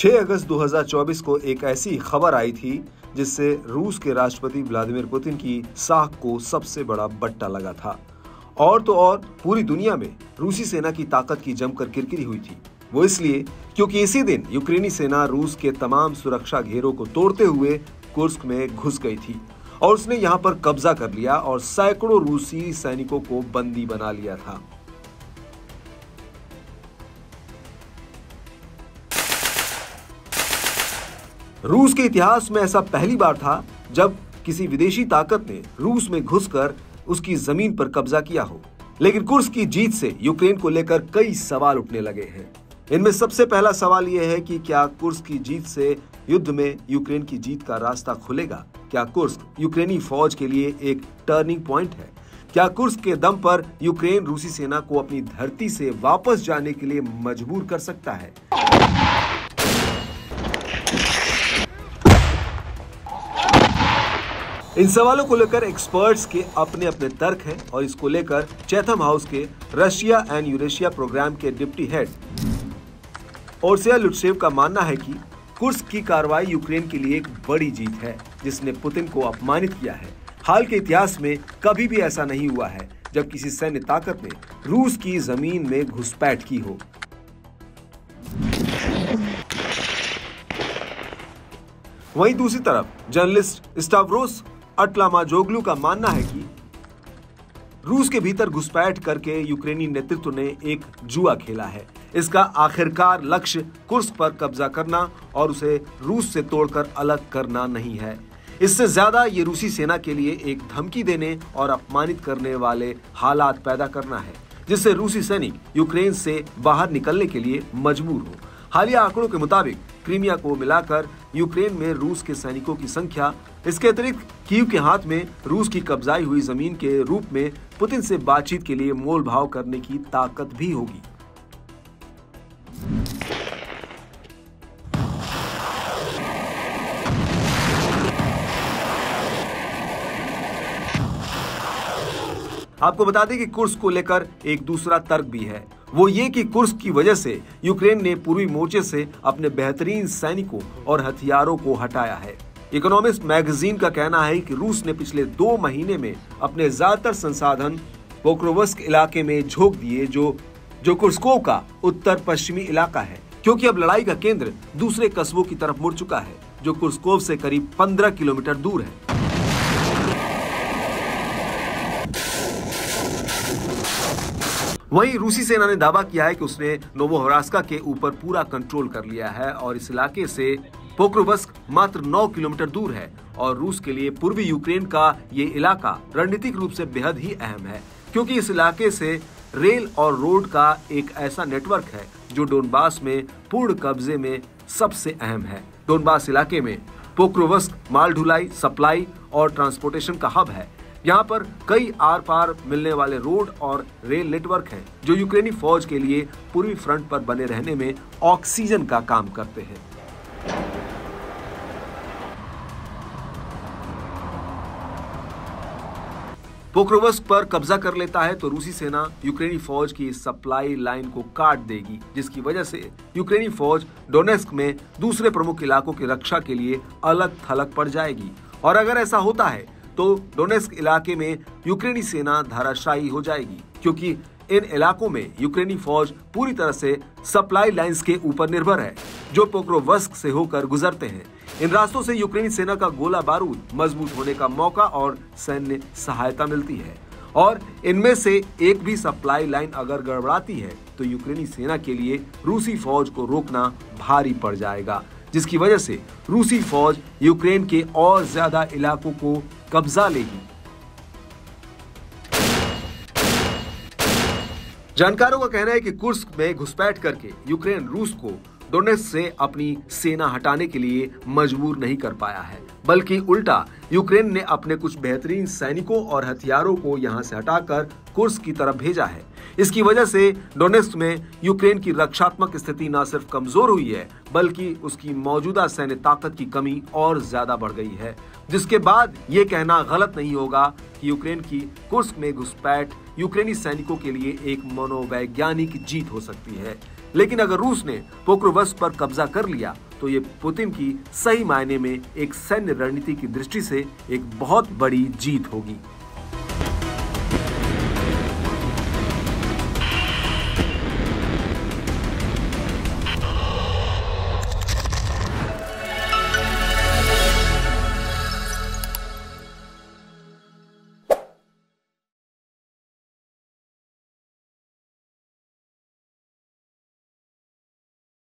6 अगस्त 2024 को एक ऐसी खबर आई थी जिससे रूस के राष्ट्रपति व्लादिमीर पुतिन की साख को सबसे बड़ा बट्टा लगा था। और तो और पूरी दुनिया में रूसी सेना की ताकत की जमकर किरकिरी हुई थी। वो इसलिए क्योंकि इसी दिन यूक्रेनी सेना रूस के तमाम सुरक्षा घेरों को तोड़ते हुए कुर्स्क में घुस गई थी और उसने यहाँ पर कब्जा कर लिया और सैकड़ों रूसी सैनिकों को बंदी बना लिया था। रूस के इतिहास में ऐसा पहली बार था जब किसी विदेशी ताकत ने रूस में घुसकर उसकी जमीन पर कब्जा किया हो। लेकिन कुर्स्क की जीत से यूक्रेन को लेकर कई सवाल उठने लगे हैं। इनमें सबसे पहला सवाल यह है कि क्या कुर्स्क की जीत से युद्ध में यूक्रेन की जीत का रास्ता खुलेगा? क्या कुर्स्क यूक्रेनी फौज के लिए एक टर्निंग पॉइंट है? क्या कुर्स्क के दम पर यूक्रेन रूसी सेना को अपनी धरती से वापस जाने के लिए मजबूर कर सकता है? इन सवालों को लेकर एक्सपर्ट्स के अपने अपने तर्क हैं और इसको लेकर चैथम हाउस के रशिया एंड यूरेशिया प्रोग्राम के डिप्टी हेड ओर्सिया लुट्सेव का मानना है कि कुर्स्क की कार्रवाई यूक्रेन के लिए एक बड़ी जीत है जिसने पुतिन को अपमानित किया है। हाल के इतिहास में कभी भी ऐसा नहीं हुआ है जब किसी सैन्य ताकत ने रूस की जमीन में घुसपैठ की हो। वहीं दूसरी तरफ जर्नलिस्ट स्टाव्रोस अटलामाजोग्लू का मानना है कि रूस के भीतर घुसपैठ करके यूक्रेनी नेतृत्व ने एक जुआ खेला है। इसका आखिरकार लक्ष्य कुर्स्क पर कब्जा करना और उसे रूस से तोड़कर अलग करना नहीं है। इससे ज्यादा ये रूसी सेना के लिए एक धमकी देने और अपमानित करने वाले हालात पैदा करना है जिससे रूसी सैनिक यूक्रेन से बाहर निकलने के लिए मजबूर हो। हालिया आंकड़ों के मुताबिक क्रीमिया को मिलाकर यूक्रेन में रूस के सैनिकों की संख्या, इसके अतिरिक्त कीव के हाथ में रूस की कब्जाई हुई जमीन के रूप में पुतिन से बातचीत के लिए मोल भाव करने की ताकत भी होगी। आपको बता दें कि कुर्स्क को लेकर एक दूसरा तर्क भी है। वो ये कि कुर्स्क की वजह से यूक्रेन ने पूर्वी मोर्चे से अपने बेहतरीन सैनिकों और हथियारों को हटाया है। इकोनॉमिस्ट मैगजीन का कहना है कि रूस ने पिछले 2 महीने में अपने ज्यादातर संसाधन पोक्रोवस्क इलाके में झोंक दिए जो कुर्स्कोव का उत्तर पश्चिमी इलाका है, क्योंकि अब लड़ाई का केंद्र दूसरे कस्बों की तरफ मुड़ चुका है जो कुर्स्कोव से करीब 15 किलोमीटर दूर है। वहीं रूसी सेना ने दावा किया है कि उसने नोवोहरास्का के ऊपर पूरा कंट्रोल कर लिया है और इस इलाके से पोक्रोवस्क मात्र 9 किलोमीटर दूर है और रूस के लिए पूर्वी यूक्रेन का ये इलाका रणनीतिक रूप से बेहद ही अहम है, क्योंकि इस इलाके से रेल और रोड का एक ऐसा नेटवर्क है जो डोनबास में पूर्ण कब्जे में सबसे अहम है। डोनबास इलाके में पोक्रोवस्क माल ढुलाई, सप्लाई और ट्रांसपोर्टेशन का हब है। यहाँ पर कई आर पार मिलने वाले रोड और रेल नेटवर्क हैं जो यूक्रेनी फौज के लिए पूर्वी फ्रंट पर बने रहने में ऑक्सीजन का काम करते हैं। पोक्रोवस्क पर कब्जा कर लेता है तो रूसी सेना यूक्रेनी फौज की सप्लाई लाइन को काट देगी, जिसकी वजह से यूक्रेनी फौज डोनेस्क में दूसरे प्रमुख इलाकों की रक्षा के लिए अलग थलग पड़ जाएगी। और अगर ऐसा होता है तो डोनेस्क इलाके में यूक्रेनी सेना धराशायी हो जाएगी, क्योंकि इन इलाकों में यूक्रेनी फौज पूरी तरह से सप्लाई लाइंस के ऊपर निर्भर है जो पोक्रोवस्क से होकर गुजरते हैं। इन रास्तों से यूक्रेनी सेना का गोला बारूद मजबूत होने का मौका और सैन्य सहायता मिलती है, और इनमें से एक भी सप्लाई लाइन अगर गड़बड़ाती है तो यूक्रेनी सेना के लिए रूसी फौज को रोकना भारी पड़ जाएगा, जिसकी वजह से रूसी फौज यूक्रेन के और ज्यादा इलाकों को कब्जा लेगी। जानकारों का कहना है कि कुर्स्क में घुसपैठ करके यूक्रेन रूस को डोनेस्क से अपनी सेना हटाने के लिए मजबूर नहीं कर पाया है, बल्कि उल्टा यूक्रेन ने अपने कुछ बेहतरीन सैनिकों और हथियारों को यहां से हटाकर कुर्स्क की तरफ भेजा है। इसकी वजह से डोनेस्क में यूक्रेन की रक्षात्मक स्थिति न सिर्फ कमजोर हुई है बल्कि उसकी मौजूदा सैन्य ताकत की कमी और ज्यादा बढ़ गई है, जिसके बाद ये कहना गलत नहीं होगा कि यूक्रेन की कुर्स्क में घुसपैठ यूक्रेनी सैनिकों के लिए एक मनोवैज्ञानिक जीत हो सकती है। लेकिन अगर रूस ने पोक्रोवस्क पर कब्जा कर लिया तो ये पुतिन की सही मायने में एक सैन्य रणनीति की दृष्टि से एक बहुत बड़ी जीत होगी।